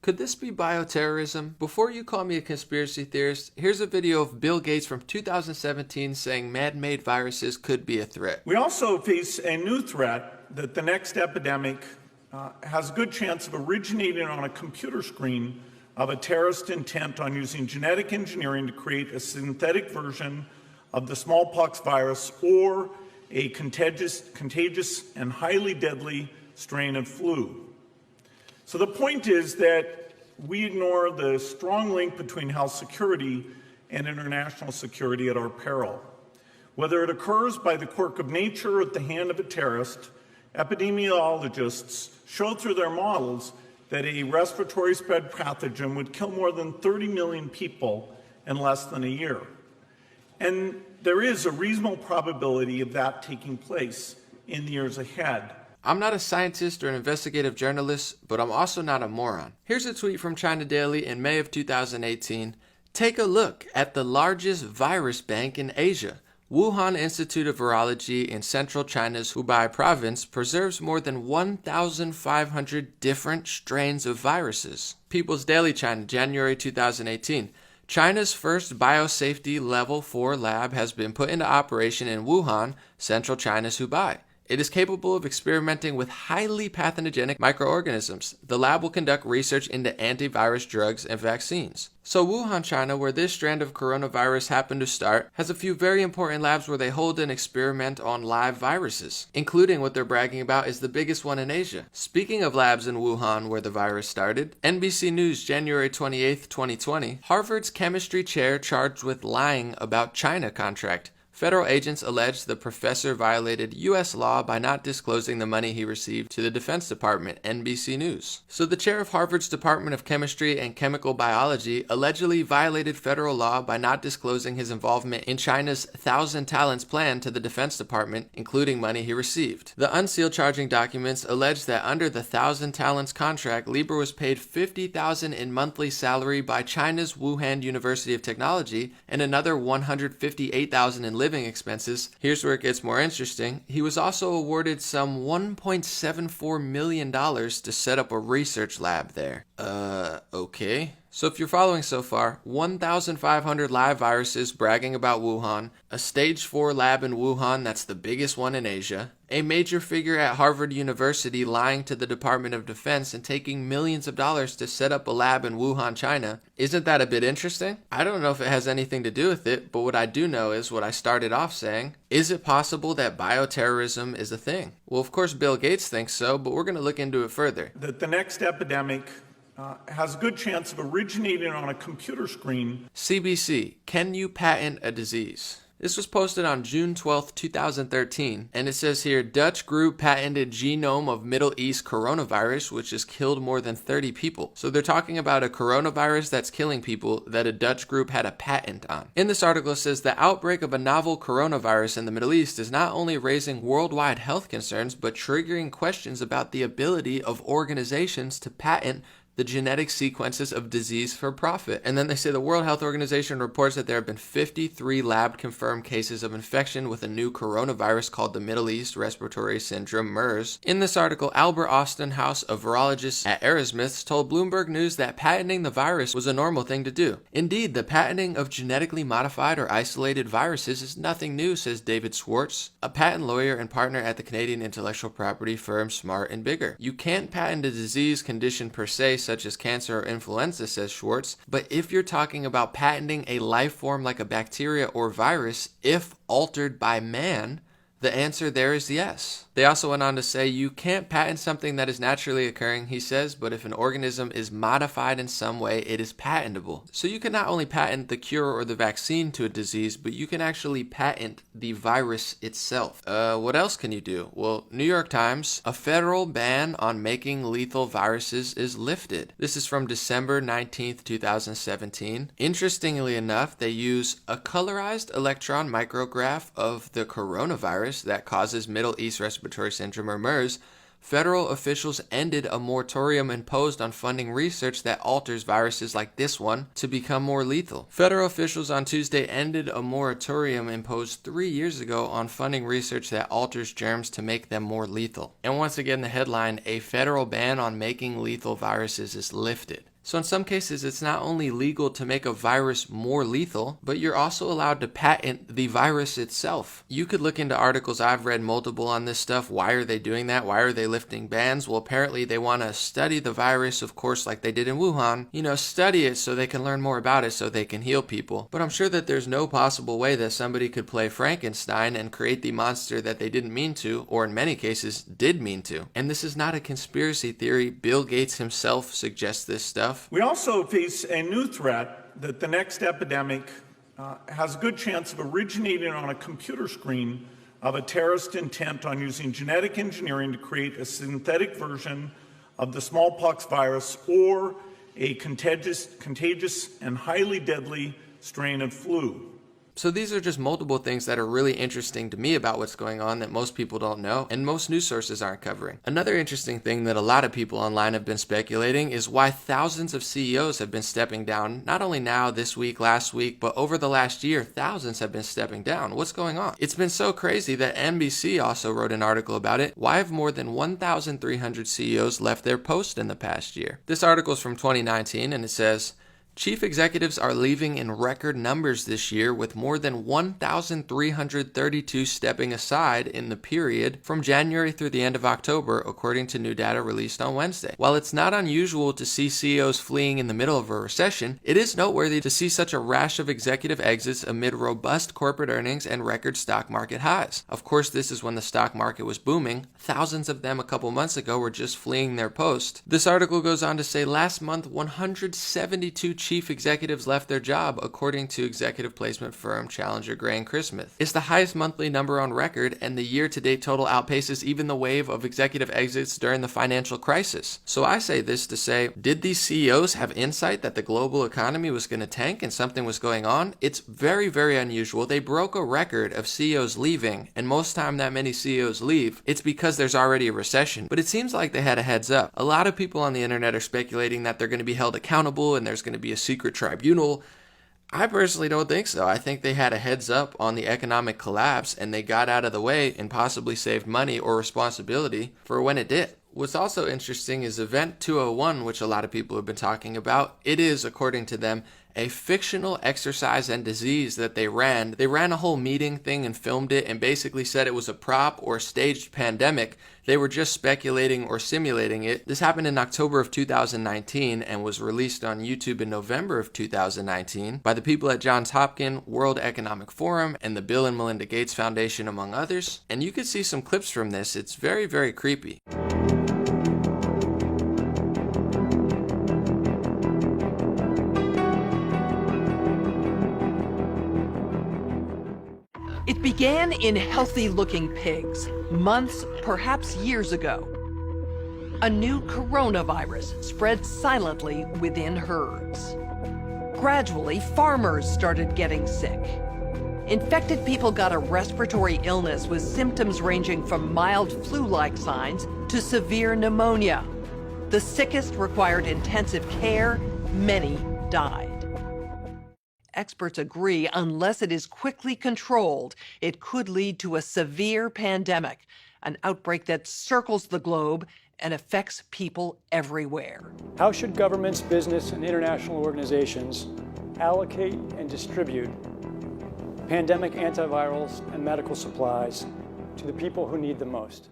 Could this be bioterrorism? Before you call me a conspiracy theorist, here's a video of Bill Gates from 2017 saying man-made viruses could be a threat. We also face a new threat that the next epidemic has a good chance of originating on a computer screen of a terrorist intent on using genetic engineering to create a synthetic version of the smallpox virus or a contagious and highly deadly strain of flu. So the point is that we ignore the strong link between health security and international security at our peril. Whether it occurs by the quirk of nature or at the hand of a terrorist, epidemiologists show through their models that a respiratory spread pathogen would kill more than 30 million people in less than a year. And there is a reasonable probability of that taking place in the years ahead. I'm not a scientist or an investigative journalist, but I'm also not a moron. Here's a tweet from China Daily in May of 2018. Take a look at the largest virus bank in Asia. Wuhan Institute of Virology in central China's Hubei province preserves more than 1,500 different strains of viruses. People's Daily China, January 2018. China's first biosafety level 4 lab has been put into operation in Wuhan, central China's Hubei. It is capable of experimenting with highly pathogenic microorganisms. The lab will conduct research into antivirus drugs and vaccines. So Wuhan, China, where this strand of coronavirus happened to start, has a few very important labs where they hold an experiment on live viruses, including what they're bragging about is the biggest one in Asia. Speaking of labs in Wuhan where the virus started, NBC News, January 28, 2020, Harvard's chemistry chair charged with lying about China contract. Federal agents allege the professor violated U.S. law by not disclosing the money he received to the Defense Department, NBC News. So the chair of Harvard's Department of Chemistry and Chemical Biology allegedly violated federal law by not disclosing his involvement in China's Thousand Talents plan to the Defense Department, including money he received. The unsealed charging documents allege that under the Thousand Talents contract, Lieber was paid $50,000 in monthly salary by China's Wuhan University of Technology and another $158,000 in living expenses. Here's where it gets more interesting. He was also awarded some $1.74 million to set up a research lab there. Okay. So if you're following so far, 1,500 live viruses bragging about Wuhan, a stage 4 lab in Wuhan that's the biggest one in Asia, a major figure at Harvard University lying to the Department of Defense and taking millions of dollars to set up a lab in Wuhan, China. Isn't that a bit interesting? I don't know if it has anything to do with it, but what I do know is what I started off saying. Is it possible that bioterrorism is a thing? Well, of course Bill Gates thinks so, but we're going to look into it further. That the next epidemic has a good chance of originating on a computer screen. CBC, can you patent a disease? This was posted on June 12, 2013, and it says here, Dutch group patented genome of Middle East coronavirus, which has killed more than 30 people. So they're talking about a coronavirus that's killing people that a Dutch group had a patent on. In this article, it says the outbreak of a novel coronavirus in the Middle East is not only raising worldwide health concerns, but triggering questions about the ability of organizations to patent the genetic sequences of disease for profit. And then they say the World Health Organization reports that there have been 53 lab-confirmed cases of infection with a new coronavirus called the Middle East Respiratory Syndrome, MERS. In this article, Albert Austin House, a virologist at Erasmus, told Bloomberg News that patenting the virus was a normal thing to do. Indeed, the patenting of genetically modified or isolated viruses is nothing new, says David Schwartz, a patent lawyer and partner at the Canadian intellectual property firm Smart & Bigger. You can't patent a disease condition per se, such as cancer or influenza, says Schwartz, but if you're talking about patenting a life form like a bacteria or virus, if altered by man, the answer there is yes. They also went on to say you can't patent something that is naturally occurring, he says, but if an organism is modified in some way, it is patentable. So you can not only patent the cure or the vaccine to a disease, but you can actually patent the virus itself. What else can you do? Well, New York Times, a federal ban on making lethal viruses is lifted. This is from December 19th, 2017. Interestingly enough, they use a colorized electron micrograph of the coronavirus that causes Middle East Respiratory Syndrome or MERS. Federal officials ended a moratorium imposed on funding research that alters viruses like this one to become more lethal. Federal officials on Tuesday ended a moratorium imposed 3 years ago on funding research that alters germs to make them more lethal. And once again, the headline, a federal ban on making lethal viruses is lifted. So in some cases, it's not only legal to make a virus more lethal, but you're also allowed to patent the virus itself. You could look into articles, I've read multiple on this stuff. Why are they doing that? Why are they lifting bans? Well, apparently they want to study the virus, of course, like they did in Wuhan. Study it so they can learn more about it so they can heal people. But I'm sure that there's no possible way that somebody could play Frankenstein and create the monster that they didn't mean to, or in many cases, did mean to. And this is not a conspiracy theory. Bill Gates himself suggests this stuff. We also face a new threat that the next epidemic has a good chance of originating on a computer screen of a terrorist intent on using genetic engineering to create a synthetic version of the smallpox virus or a contagious and highly deadly strain of flu. So these are just multiple things that are really interesting to me about what's going on that most people don't know and most news sources aren't covering. Another interesting thing that a lot of people online have been speculating is why thousands of CEOs have been stepping down, not only now, this week, last week, but over the last year, thousands have been stepping down. What's going on? It's been so crazy that NBC also wrote an article about it. Why have more than 1,300 CEOs left their post in the past year? This article is from 2019 and it says, chief executives are leaving in record numbers this year, with more than 1,332 stepping aside in the period from January through the end of October, according to new data released on Wednesday. While it's not unusual to see CEOs fleeing in the middle of a recession, it is noteworthy to see such a rash of executive exits amid robust corporate earnings and record stock market highs. Of course, this is when the stock market was booming. Thousands of them a couple months ago were just fleeing their post. This article goes on to say last month, 172 chief executives left their job, according to executive placement firm Challenger Gray and Christmas. It's the highest monthly number on record, and the year-to-date total outpaces even the wave of executive exits during the financial crisis. So I say this to say, did these CEOs have insight that the global economy was going to tank and something was going on? It's very, very unusual. They broke a record of CEOs leaving, and most time that many CEOs leave, it's because there's already a recession. But it seems like they had a heads up. A lot of people on the internet are speculating that they're going to be held accountable and there's going to be a secret tribunal. I personally don't think so. I think they had a heads up on the economic collapse and they got out of the way and possibly saved money or responsibility for when it did. What's also interesting is Event 201, which a lot of people have been talking about. It is, according to them, a fictional exercise and disease that they ran. They ran a whole meeting thing and filmed it and basically said it was a prop or staged pandemic. They were just speculating or simulating it. This happened in October of 2019 and was released on YouTube in November of 2019 by the people at Johns Hopkins, World Economic Forum, and the Bill and Melinda Gates Foundation, among others. And you could see some clips from this. It's very, very creepy. It began in healthy-looking pigs, months, perhaps years ago. A new coronavirus spread silently within herds. Gradually, farmers started getting sick. Infected people got a respiratory illness with symptoms ranging from mild flu-like signs to severe pneumonia. The sickest required intensive care. Many died. Experts agree, unless it is quickly controlled, it could lead to a severe pandemic, an outbreak that circles the globe and affects people everywhere. How should governments, business, and international organizations allocate and distribute pandemic antivirals and medical supplies to the people who need them most?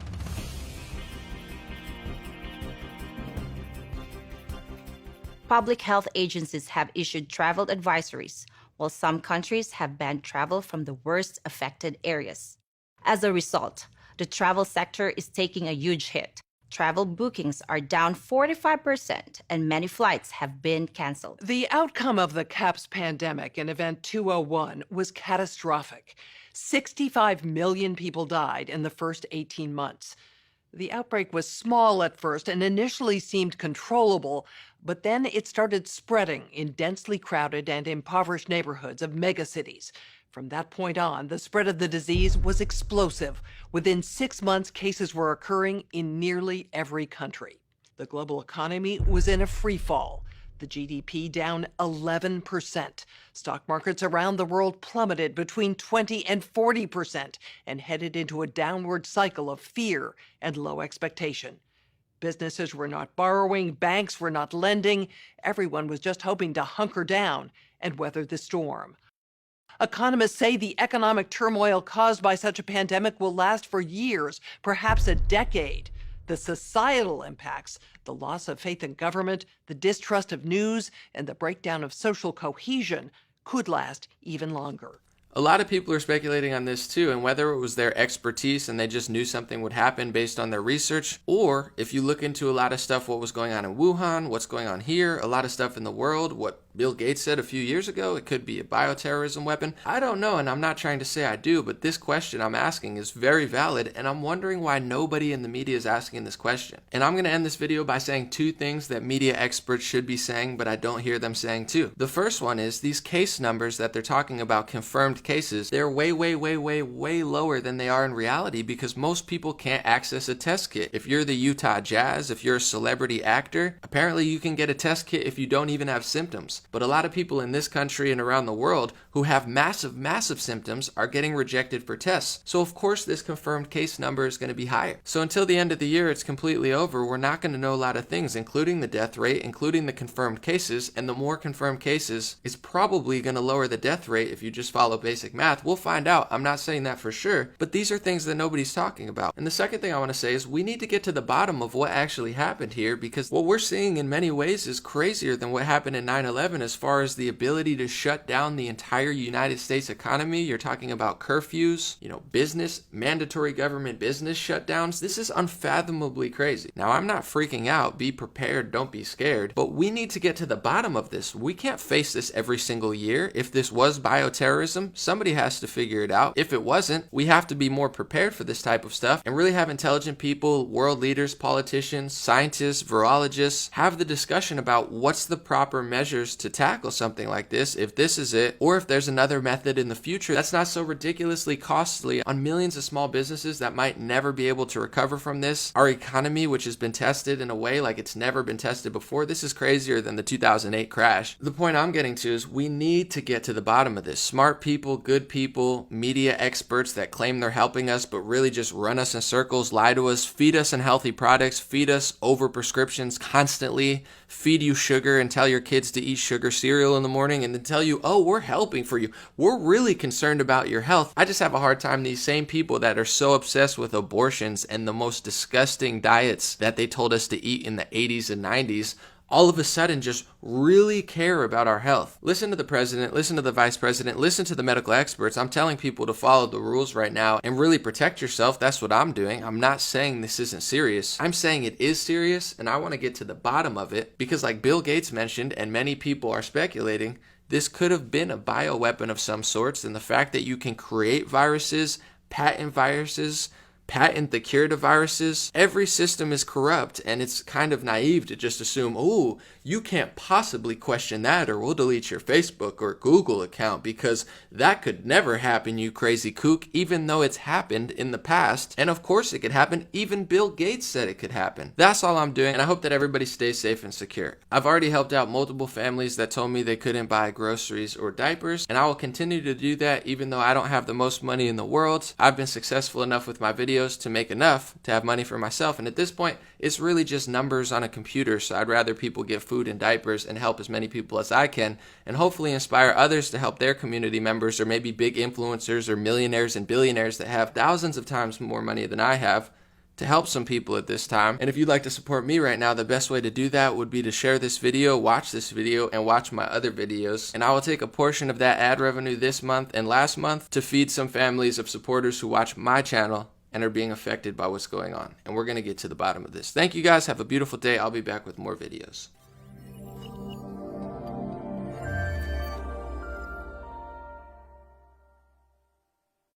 Public health agencies have issued travel advisories, while some countries have banned travel from the worst affected areas. As a result, the travel sector is taking a huge hit. Travel bookings are down 45%, and many flights have been canceled. The outcome of the CAPS pandemic in Event 201 was catastrophic. 65 million people died in the first 18 months. The outbreak was small at first and initially seemed controllable, but then it started spreading in densely crowded and impoverished neighborhoods of megacities. From that point on, the spread of the disease was explosive. Within 6 months, cases were occurring in nearly every country. The global economy was in a free fall. The GDP down 11%. Stock markets around the world plummeted between 20 and 40% and headed into a downward cycle of fear and low expectation. Businesses were not borrowing, banks were not lending. Everyone was just hoping to hunker down and weather the storm. Economists say the economic turmoil caused by such a pandemic will last for years, perhaps a decade. The societal impacts, the loss of faith in government, the distrust of news, and the breakdown of social cohesion could last even longer. A lot of people are speculating on this too, and whether it was their expertise and they just knew something would happen based on their research, or if you look into a lot of stuff, what was going on in Wuhan, what's going on here, a lot of stuff in the world, what Bill Gates said a few years ago, it could be a bioterrorism weapon. I don't know, and I'm not trying to say I do, but this question I'm asking is very valid, and I'm wondering why nobody in the media is asking this question. And I'm going to end this video by saying two things that media experts should be saying, but I don't hear them saying too. The first one is these case numbers that they're talking about, confirmed cases, they're way lower than they are in reality because most people can't access a test kit. If you're the Utah Jazz, if you're a celebrity actor, apparently you can get a test kit if you don't even have symptoms. But a lot of people in this country and around the world who have massive symptoms are getting rejected for tests. So of course this confirmed case number is going to be higher. So until the end of the year it's completely over, we're not going to know a lot of things, including the death rate, including the confirmed cases, and the more confirmed cases is probably going to lower the death rate if you just follow basic math. We'll find out. I'm not saying that for sure, but these are things that nobody's talking about. And the second thing I want to say is we need to get to the bottom of what actually happened here, because what we're seeing in many ways is crazier than what happened in 9/11 as far as the ability to shut down the entire United States economy. You're talking about curfews, business, mandatory government business shutdowns. This is unfathomably crazy. Now, I'm not freaking out. Be prepared. Don't be scared. But we need to get to the bottom of this. We can't face this every single year. If this was bioterrorism, somebody has to figure it out. If it wasn't, we have to be more prepared for this type of stuff and really have intelligent people, world leaders, politicians, scientists, virologists, have the discussion about what's the proper measures to tackle something like this, if this is it, or if there's another method in the future that's not so ridiculously costly on millions of small businesses that might never be able to recover from this. Our economy, which has been tested in a way like it's never been tested before, this is crazier than the 2008 crash. The point I'm getting to is we need to get to the bottom of this. Smart people, good people, media experts that claim they're helping us but really just run us in circles, lie to us, feed us unhealthy products, feed us over prescriptions constantly, feed you sugar and tell your kids to eat sugar cereal in the morning and then tell you, oh, we're helping for you. We're really concerned about your health. I just have a hard time these same people that are so obsessed with abortions and the most disgusting diets that they told us to eat in the 80s and 90s all of a sudden just really care about our health. Listen to the president, listen to the vice president, listen to the medical experts. I'm telling people to follow the rules right now and really protect yourself. That's what I'm doing. I'm not saying this isn't serious. I'm saying it is serious, and I want to get to the bottom of it because, like Bill Gates mentioned, and many people are speculating, this could have been a bioweapon of some sorts, and the fact that you can create viruses, patent the cure to viruses. Every system is corrupt, and it's kind of naive to just assume, oh, you can't possibly question that or we'll delete your Facebook or Google account because that could never happen, you crazy kook, even though it's happened in the past. And of course it could happen. Even Bill Gates said it could happen. That's all I'm doing, and I hope that everybody stays safe and secure. I've already helped out multiple families that told me they couldn't buy groceries or diapers, and I will continue to do that even though I don't have the most money in the world. I've been successful enough with my videos to make enough to have money for myself, and at this point it's really just numbers on a computer, so I'd rather people get food and diapers and help as many people as I can and hopefully inspire others to help their community members or maybe big influencers or millionaires and billionaires that have thousands of times more money than I have to help some people at this time. And if you'd like to support me right now, the best way to do that would be to share this video, watch this video, and watch my other videos. And I will take a portion of that ad revenue this month and last month to feed some families of supporters who watch my channel and are being affected by what's going on. And we're going to get to the bottom of this. Thank you guys. Have a beautiful day. I'll be back with more videos.